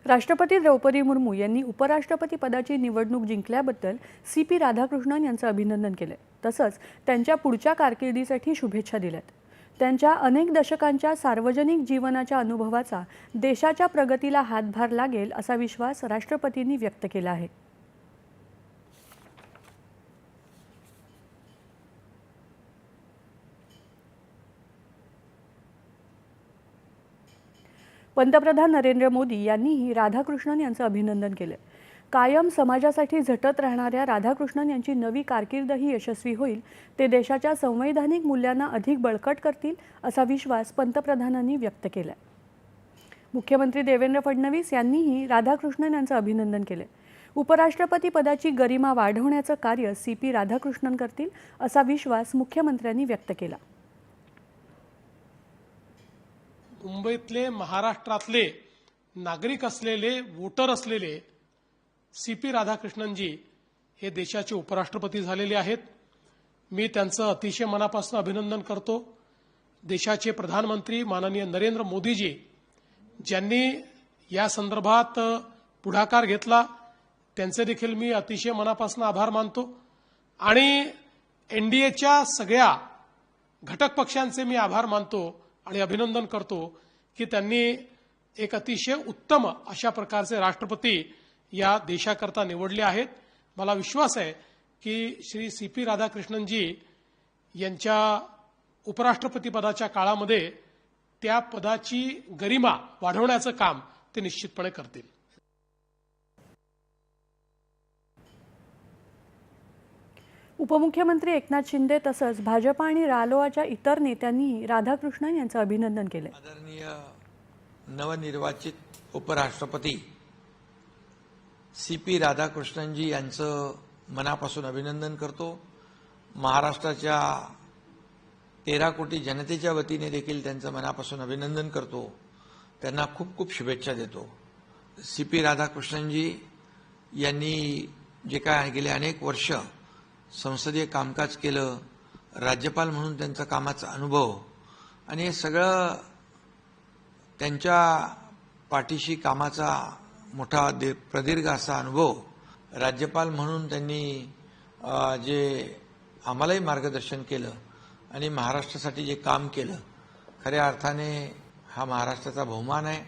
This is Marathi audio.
राष्ट्रपती द्रौपदी मुर्मू यांनी उपराष्ट्रपती पदाची निवडणूक जिंकल्याबद्दल CP राधाकृष्णन यांचं अभिनंदन केले। तसंच त्यांच्या पुढच्या कारकिर्दीसाठी शुभेच्छा दिल्यात। त्यांच्या अनेक दशकांच्या सार्वजनिक जीवनाच्या अनुभवाचा देशाच्या प्रगतीला हातभार लागेल असा विश्वास राष्ट्रपतींनी व्यक्त केला आहे। पंतप्रधान नरेंद्र मोदी यांनीही राधाकृष्णन यांचं अभिनंदन केलं। कायम समाजासाठी झटत राहणाऱ्या राधाकृष्णन यांची नवी कारकीर्दही यशस्वी होईल, ते देशाच्या संवैधानिक मूल्यांना अधिक बळकट करतील असा विश्वास पंतप्रधानांनी व्यक्त केला। मुख्यमंत्री देवेंद्र फडणवीस यांनीही राधाकृष्णन यांचं अभिनंदन केलं। उपराष्ट्रपती पदाची गरिमा वाढवण्याचं कार्य CP राधाकृष्णन करतील असा विश्वास मुख्यमंत्र्यांनी व्यक्त केला। मुंबईतले महाराष्ट्रातले नागरिक असलेले वोटर असलेले CP राधाकृष्णनजी हे देशाचे उपराष्ट्रपती झालेले आहेत। मी त्यांचं अतिशय मनापासून अभिनंदन करतो। देशाचे प्रधानमंत्री माननीय नरेंद्र मोदीजी ज्यांनी या संदर्भात पुढाकार घेतला त्यांचे देखील मी अतिशय मनापासून आभार मानतो आणि NDAच्या सगळ्या घटक पक्षांचे मी आभार मानतो आणि अभिनंदन करतो की त्यांनी एक अतिशय उत्तम अशा प्रकारचे राष्ट्रपती या देशाकरता निवडले आहेत। मला विश्वास आहे की श्री CP राधाकृष्णनजी यांच्या उपराष्ट्रपती पदाच्या काळामध्ये त्या पदाची गरिमा वाढवण्याचं काम ते निश्चितपणे करतील। उपमुख्यमंत्री एकनाथ शिंदे तसंच भाजप आणि रालोआच्या इतर नेत्यांनी राधाकृष्णन यांचं अभिनंदन केलं। आदरणीय नवनिर्वाचित उपराष्ट्रपती CP राधाकृष्णनजी यांचं मनापासून अभिनंदन करतो। महाराष्ट्राच्या 13 कोटी जनतेच्या वतीने देखील त्यांचं मनापासून अभिनंदन करतो। त्यांना खूप खूप शुभेच्छा देतो। CP राधाकृष्णनजी यांनी जे काय गेले अनेक वर्ष संसदीय कामकाज केलं, राज्यपाल म्हणून त्यांचा कामाचा अनुभव आणि हे सगळं त्यांच्या पाठीशी कामाचा मोठा प्रदीर्घ असा अनुभव, राज्यपाल म्हणून त्यांनी जे आम्हालाही मार्गदर्शन केलं आणि महाराष्ट्रासाठी जे काम केलं, खऱ्या अर्थाने हा महाराष्ट्राचा बहुमान आहे।